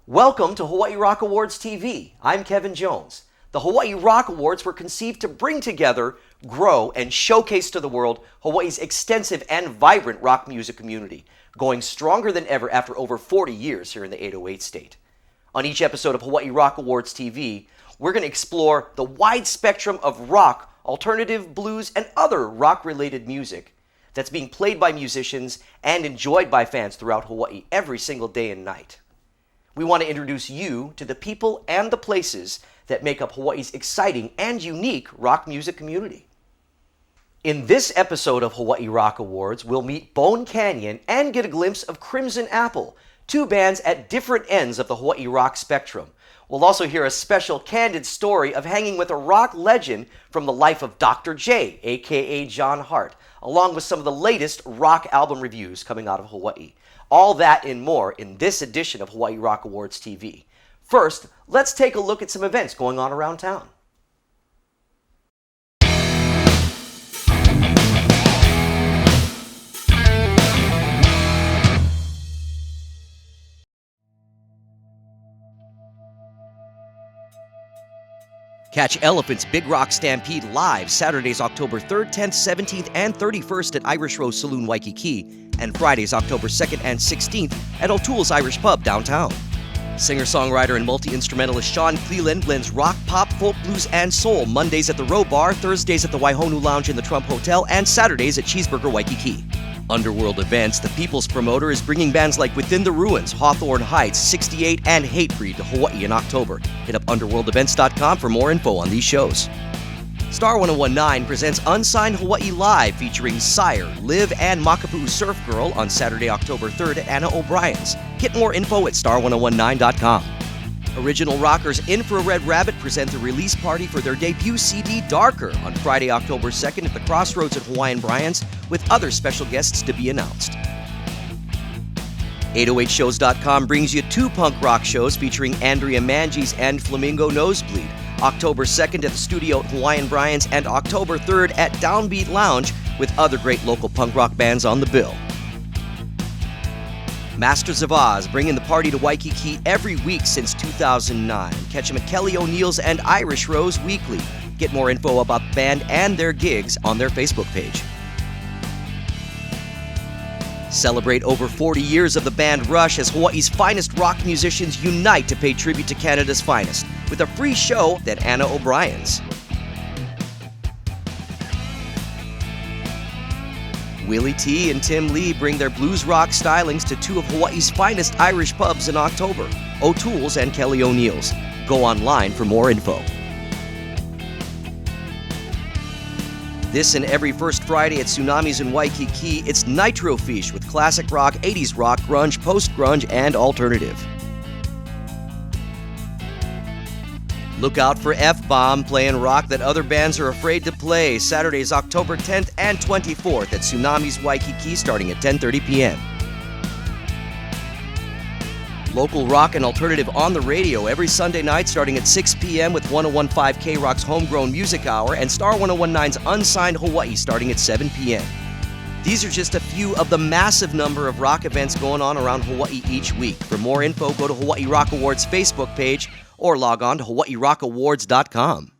Welcome to Hawaii Rock Awards TV. I'm Kevin Jones. The Hawaii Rock Awards were conceived to bring together, grow, and showcase to the world Hawaii's extensive and vibrant rock music community, going stronger than ever after over 40 years here in the 808 state. On each episode of Hawaii Rock Awards TV, we're going to explore the wide spectrum of rock, alternative, blues, and other rock-related music that's being played by musicians and enjoyed by fans throughout Hawaii every single day and night. We want to introduce you to the people and the places that make up Hawaii's exciting and unique rock music community. In this episode of Hawaii Rock Awards, we'll meet Bone Canyon and get a glimpse of Crimson Apple, two bands at different ends of the Hawaii rock spectrum. We'll also hear a special candid story of hanging with a rock legend from the life of Dr. J, aka John Hart, along with some of the latest rock album reviews coming out of Hawaii. All that and more in this edition of Hawaii Rock Awards TV. First, let's take a look at some events going on around town. Catch Elephant's Big Rock Stampede live Saturdays, October 3rd, 10th, 17th, and 31st at Irish Rose Saloon, Waikiki, and Fridays, October 2nd and 16th at O'Toole's Irish Pub downtown. Singer-songwriter and multi-instrumentalist Sean Cleland blends rock, pop, folk, blues, and soul Mondays at the Row Bar, Thursdays at the Waihonu Lounge in the Trump Hotel, and Saturdays at Cheeseburger Waikiki. Underworld Events, the People's Promoter, is bringing bands like Within the Ruins, Hawthorne Heights, 68, and Hatebreed to Hawaii in October. Hit up underworldevents.com for more info on these shows. Star 1019 presents Unsigned Hawaii Live featuring Sire, Liv, and Makapu'u Surf Girl on Saturday, October 3rd at Anna O'Brien's. Get more info at star1019.com. Original rockers Infrared Rabbit present the release party for their debut CD, Darker, on Friday, October 2nd at the Crossroads at Hawaiian Bryant's, with other special guests to be announced. 808shows.com brings you two punk rock shows featuring Andrea Manges and Flamingo Nosebleed, October 2nd at the studio at Hawaiian Bryant's and October 3rd at Downbeat Lounge, with other great local punk rock bands on the bill. Masters of Oz, bringing the party to Waikiki every week since 2009. Catch them at Kelly O'Neill's and Irish Rose weekly. Get more info about the band and their gigs on their Facebook page. Celebrate over 40 years of the band Rush as Hawaii's finest rock musicians unite to pay tribute to Canada's finest with a free show at Anna O'Brien's. Willie T and Tim Lee bring their blues rock stylings to two of Hawaii's finest Irish pubs in October, O'Toole's and Kelly O'Neill's. Go online for more info. This and every first Friday at Tsunamis in Waikiki, it's Nitro Fish with classic rock, 80s rock, grunge, post-grunge, and alternative. Look out for F-Bomb playing rock that other bands are afraid to play. Saturdays, October 10th and 24th at Tsunamis Waikiki starting at 10:30 p.m. Local rock and alternative on the radio every Sunday night starting at 6 p.m. with 1015 K-Rock's Homegrown Music Hour and Star 1019's Unsigned Hawaii starting at 7 p.m. These are just a few of the massive number of rock events going on around Hawaii each week. For more info, go to Hawaii Rock Awards Facebook page or log on to hawaiirockawards.com.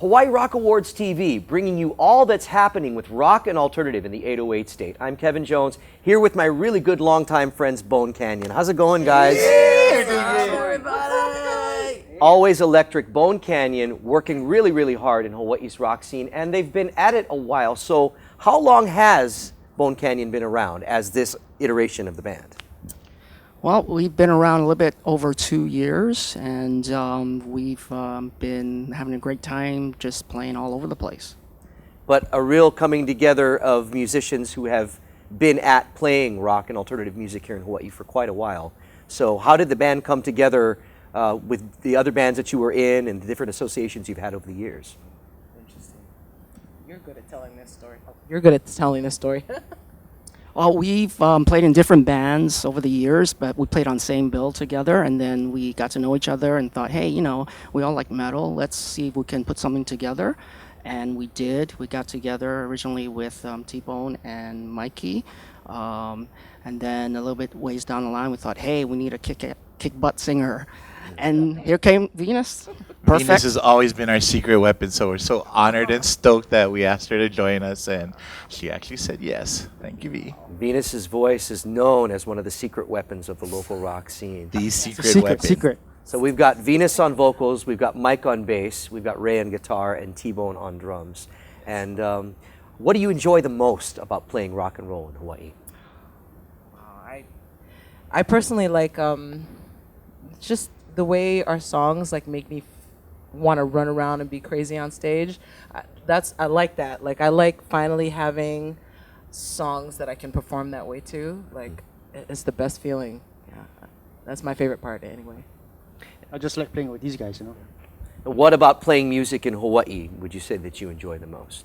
Hawaii Rock Awards TV, bringing you all that's happening with rock and alternative in the 808 state. I'm Kevin Jones, here with my really good longtime friends, Bone Canyon. How's it going, guys? Hey, everybody! Always electric. Bone Canyon working really, really hard in Hawaii's rock scene, and they've been at it a while. So how long has Bone Canyon been around as this iteration of the band? Well, we've been around a little bit over 2 years, and we've been having a great time just playing all over the place. But a real coming together of musicians who have been at playing rock and alternative music here in Hawaii for quite a while. So how did the band come together with the other bands that you were in and the different associations you've had over the years? Interesting. You're good at telling this story. You're good at telling this story. Well, we've played in different bands over the years, but we played on the same bill together, and then we got to know each other and thought, hey, you know, we all like metal. Let's see if we can put something together. And we did. We got together originally with T-Bone and Mikey. And then a little bit ways down the line, we thought, hey, we need a kick butt singer. And here came Venus. Perfect. Venus has always been our secret weapon, so we're so honored and stoked that we asked her to join us, and she actually said yes. Thank you, V. Venus's voice is known as one of the secret weapons of the local rock scene. The secret weapon. Secret. So we've got Venus on vocals, we've got Mike on bass, we've got Ray on guitar, and T-Bone on drums. And what do you enjoy the most about playing rock and roll in Hawaii? I personally like just the way our songs like make me want to run around and be crazy on stage. I like that. Like I like finally having songs that I can perform that way too. Like it's the best feeling. Yeah, that's my favorite part anyway. I just like playing with these guys, you know. What about playing music in Hawaii would you say that you enjoy the most?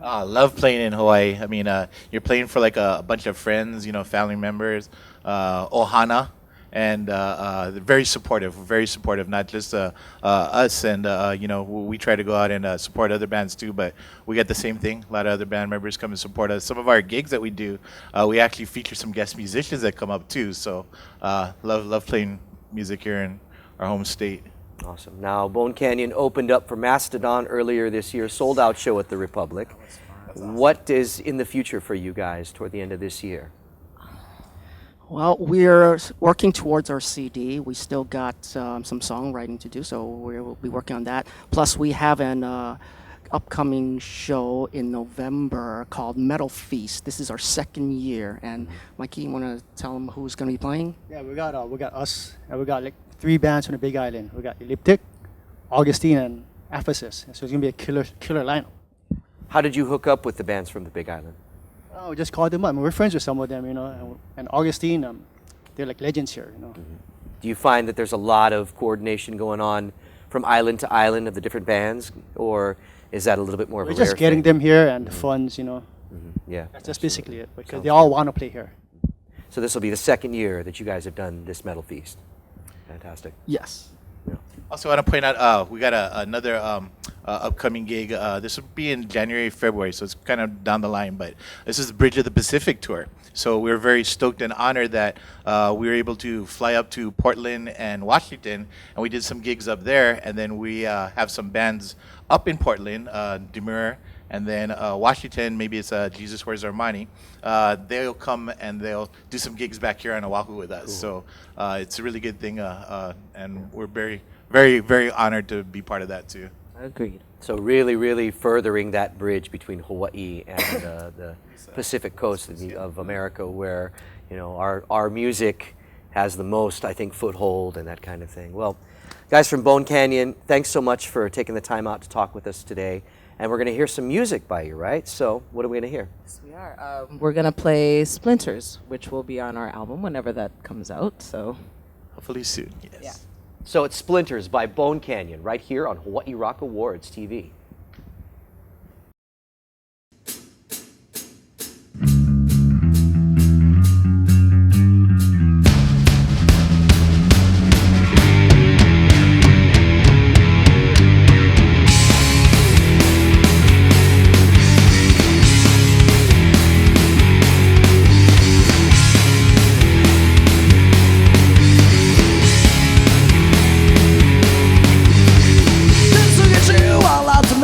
Love playing in Hawaii. I mean, you're playing for like a bunch of friends, you know, family members, ohana, and very supportive, not just us. And, you know, we try to go out and support other bands too, but we get the same thing. A lot of other band members come and support us. Some of our gigs that we do, we actually feature some guest musicians that come up too. So love playing music here in our home state. Awesome. Now, Bone Canyon opened up for Mastodon earlier this year, sold out show at the Republic. Awesome. What is in the future for you guys toward the end of this year? Well, we're working towards our CD. We still got some songwriting to do, so we'll be working on that. Plus, we have an upcoming show in November called Metal Feast. This is our second year. And Mikey, you want to tell them who's going to be playing? Yeah, we got us, and we got like 3 bands from the Big Island. We got Elliptic, Augustine, and Ephesus. So it's gonna be a killer lineup. How did you hook up with the bands from the Big Island? Oh, we just called them up. I mean, we're friends with some of them, you know. And Augustine, they're like legends here, you know. Do you find that there's a lot of coordination going on from island to island of the different bands, or is that a little bit more of We're a rare just getting thing? them here and the funds, you know. Yeah. That's just basically it, because Sounds they all want to play here. So this will be the second year that you guys have done this Metal Feast. Fantastic. Yes. Also, I want to point out we got another upcoming gig. This will be in January, February, so it's kind of down the line. But this is the Bridge of the Pacific tour. So we're very stoked and honored that we were able to fly up to Portland and Washington, and we did some gigs up there. And then we have some bands up in Portland, Demure, and then Washington, maybe it's Jesus Wears Armani. They'll come and they'll do some gigs back here on Oahu with us. Cool. So it's a really good thing, and we're very honored to be part of that too. Agreed. So really furthering that bridge between Hawaii and the Pacific coast of America, where you know our music has the most, I think, foothold and that kind of thing. Well, guys from Bone Canyon, thanks so much for taking the time out to talk with us today. And we're going to hear some music by you, right? So what are we going to hear? Yes, we are. We're gonna play Splinters, which will be on our album whenever that comes out. So. Hopefully soon, yes. Yeah. So it's Splinters by Bone Canyon right here on Hawaii Rock Awards TV. This will get you all out to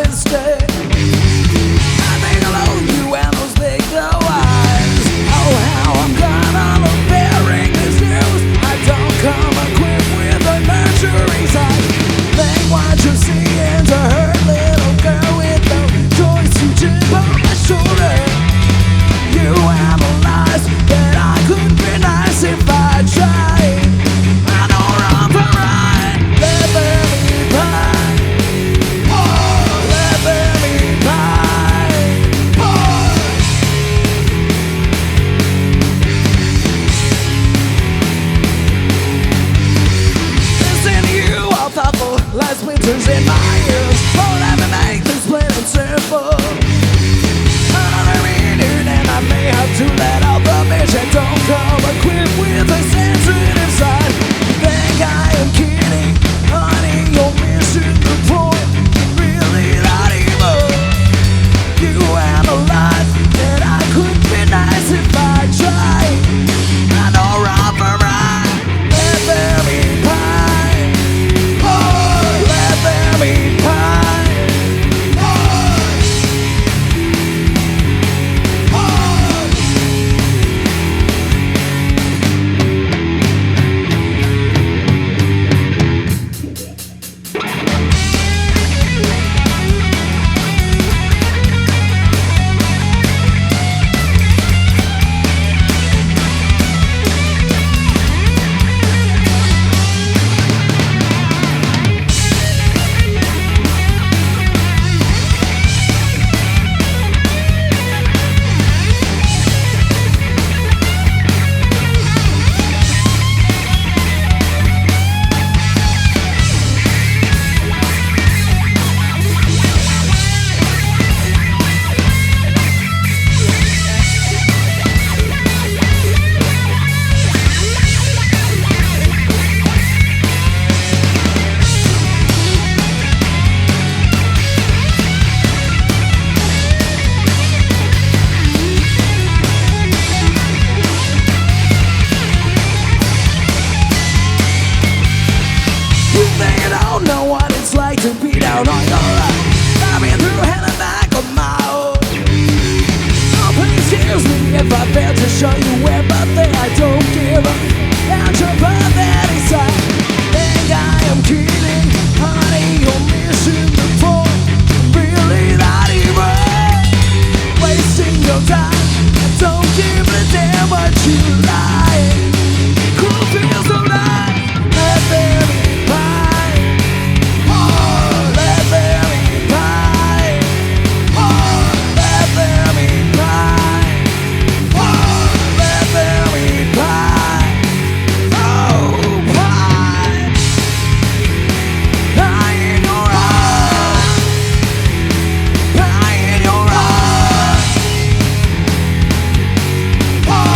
like splinters in my ears. Oh, let me make this plain and simple. Another minute and I may have to let out the mission. Don't come equipped with a sensitive side. Think I am kidding, honey, you're missing the point. Really not evil. You analyze that I could be nice if I tried. I know wrong from right. Let them eat pie. Oh, let them eat pie. You think I don't know what it's like to be down on your luck. I've been through hell and back on my own. Oh, please excuse me if I fail to show you empathy. I don't give a out your pathetic side. Think I am kidding, honey, you're missing the point. Really not even wasting your time. Don't give a damn what you like. Cool feels so nice. Let them eat pie. Oh, let them eat pie. Oh, let them eat pie. Oh, let them eat pie. Oh, pie. Pie in your eyes. Pie in your eyes. Oh.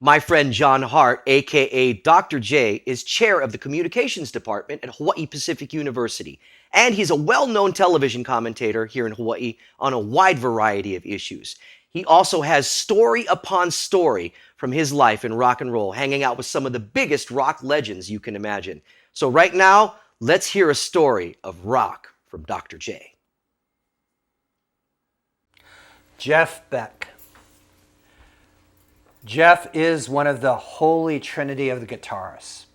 My friend John Hart, aka Dr. J, is chair of the communications department at Hawaii Pacific University, and he's a well-known television commentator here in Hawaii on a wide variety of issues. He also has story upon story from his life in rock and roll, hanging out with some of the biggest rock legends you can imagine. So right now, let's hear a story of rock from Dr. J. Jeff Beck. Jeff is one of the holy trinity of the guitarists.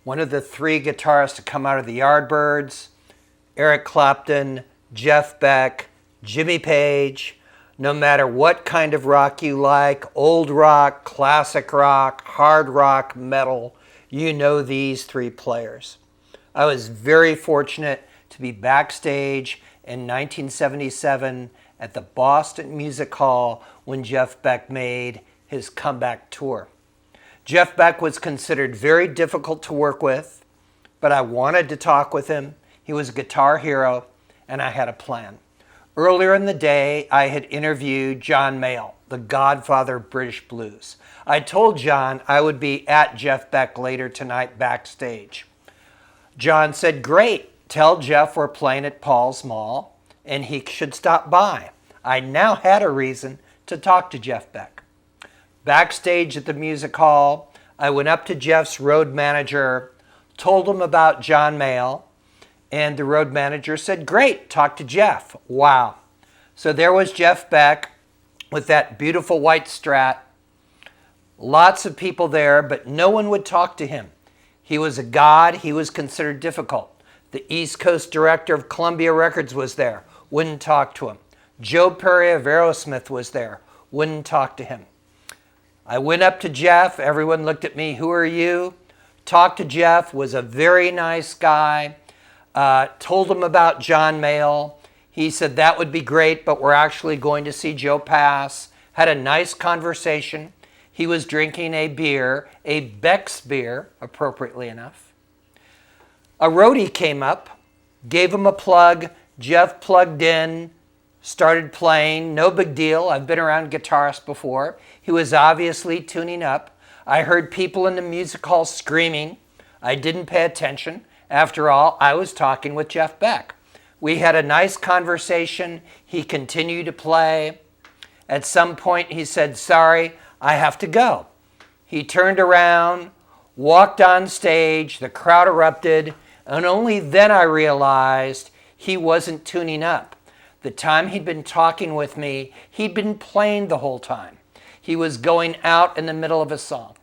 One of the three guitarists to come out of the Yardbirds, Eric Clapton, Jeff Beck, Jimmy Page. No matter what kind of rock you like, old rock, classic rock, hard rock, metal, you know these three players. I was very fortunate to be backstage in 1977 at the Boston Music Hall when Jeff Beck made his comeback tour. Jeff Beck was considered very difficult to work with, but I wanted to talk with him. He was a guitar hero, and I had a plan. Earlier in the day, I had interviewed John Mayall, the godfather of British blues. I told John I would be at Jeff Beck later tonight backstage. John said, "Great, tell Jeff we're playing at Paul's Mall and he should stop by." I now had a reason to talk to Jeff Beck. Backstage at the music hall, I went up to Jeff's road manager, told him about John Mayall, and the road manager said, "Great, talk to Jeff." Wow. So there was Jeff Beck with that beautiful white Strat. Lots of people there, but no one would talk to him. He was a god. He was considered difficult. The East Coast director of Columbia Records was there. Wouldn't talk to him. Joe Perry of Aerosmith was there. Wouldn't talk to him. I went up to Jeff. Everyone looked at me. Who are you? Talked to Jeff. Was a very nice guy. Told him about John Mayall. He said that would be great, but we're actually going to see Joe Pass. Had a nice conversation. He was drinking a beer, a Beck's beer, appropriately enough. A roadie came up, gave him a plug. Jeff plugged in, started playing. No big deal. I've been around guitarists before. He was obviously tuning up. I heard people in the music hall screaming. I didn't pay attention. After all, I was talking with Jeff Beck. We had a nice conversation. He continued to play. At some point, he said, "Sorry, I have to go." He turned around, walked on stage, the crowd erupted, and only then I realized he wasn't tuning up. The time he'd been talking with me, he'd been playing the whole time. He was going out in the middle of a song.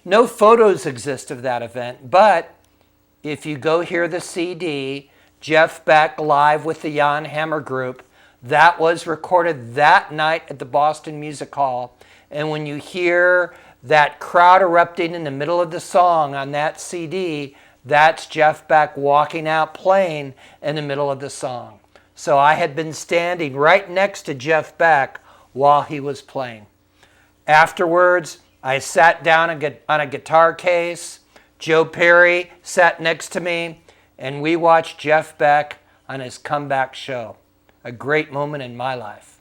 No photos exist of that event, but if you go hear the CD, Jeff Beck live with the Jan Hammer Group, that was recorded that night at the Boston Music Hall. And when you hear that crowd erupting in the middle of the song on that CD, that's Jeff Beck walking out playing in the middle of the song. So I had been standing right next to Jeff Beck while he was playing. Afterwards, I sat down on a guitar case. Joe Perry sat next to me, and we watched Jeff Beck on his comeback show. A great moment in my life.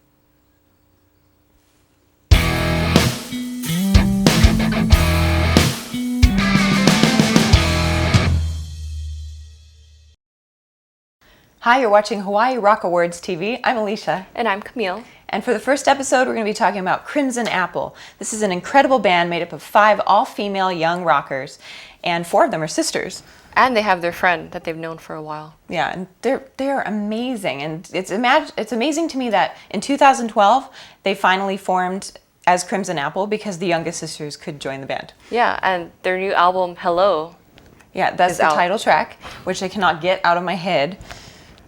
Hi, you're watching Hawaii Rock Awards TV. I'm Alicia. And I'm Camille. And for the first episode, we're going to be talking about Crimson Apple. This is an incredible band made up of 5 all-female young rockers, and 4 of them are sisters. And they have their friend that they've known for a while. Yeah, and they're amazing. And it's amazing to me that in 2012, they finally formed as Crimson Apple because the youngest sisters could join the band. Yeah, and their new album, Hello. Yeah, that's the title track, which I cannot get out of my head.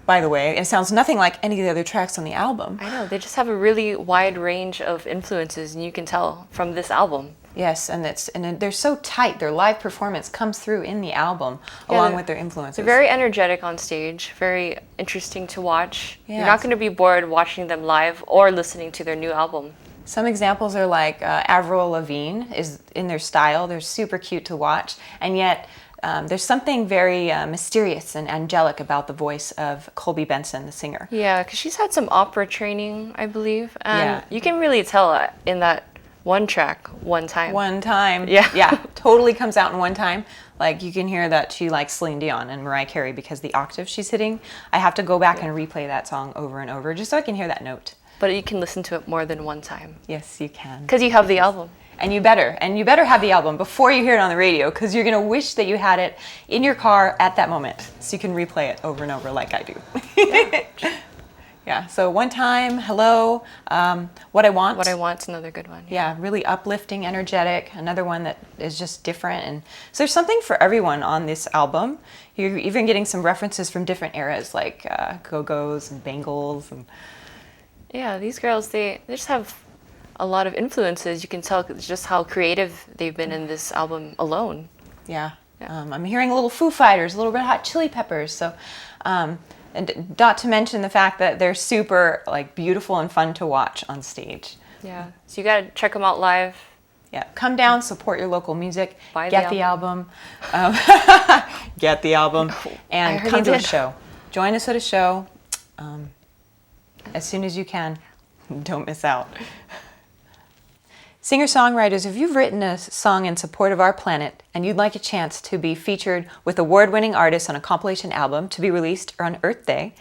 By the way, it sounds nothing like any of the other tracks on the album. I know, they just have a really wide range of influences, and you can tell from this album. Yes, and they're so tight. Their live performance comes through in the album, along with their influences. They're very energetic on stage, very interesting to watch. Yeah, You're not going to be bored watching them live or listening to their new album. Some examples are like Avril Lavigne is in their style. They're super cute to watch, and yet there's something very mysterious and angelic about the voice of Colby Benson, the singer. Yeah, because she's had some opera training, I believe, and you can really tell in that one track, One Time. One Time. Yeah. Yeah, totally comes out in one time. Like, you can hear that she likes Celine Dion and Mariah Carey because the octave she's hitting. I have to go back and replay that song over and over just so I can hear that note. But you can listen to it more than one time. Yes, you can. Because you have the album. And you better have the album before you hear it on the radio, because you're going to wish that you had it in your car at that moment so you can replay it over and over like I do. Yeah, so One Time, Hello, What I Want. What I Want's another good one. Yeah, really uplifting, energetic, another one that is just different. And so there's something for everyone on this album. You're even getting some references from different eras, like Go-Go's and Bangles. And yeah, these girls, they just have a lot of influences. You can tell just how creative they've been in this album alone. Yeah. I'm hearing a little Foo Fighters, a little Red Hot Chili Peppers. So, and not to mention the fact that they're super beautiful and fun to watch on stage. Yeah. So you gotta check them out live. Yeah. Come down, support your local music, get the album, get the album, and come to a show. Join us at a show as soon as you can. Don't miss out. Singer-songwriters, if you've written a song in support of our planet and you'd like a chance to be featured with award-winning artists on a compilation album to be released on Earth Day,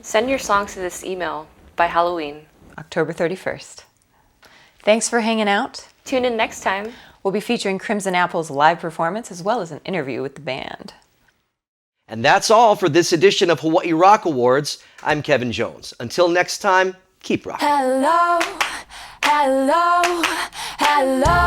send your songs to this email by Halloween, October 31st. Thanks for hanging out. Tune in next time. We'll be featuring Crimson Apple's live performance as well as an interview with the band. And that's all for this edition of Hawaii Rock Awards. I'm Kevin Jones. Until next time, keep rocking. Hello, hello, hello.